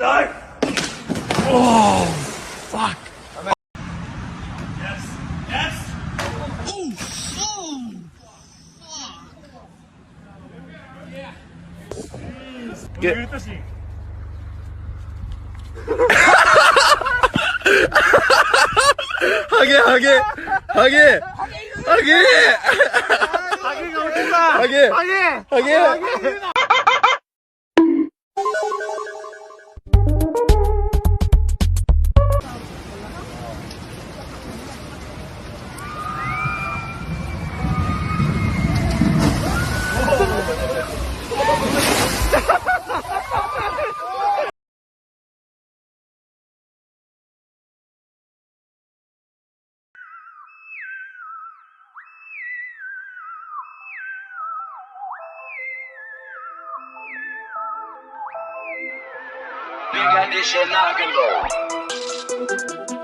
No! Oh, fuck. Yes. Yes. Oh, fuck. Get. 하게. Big addition, I can go.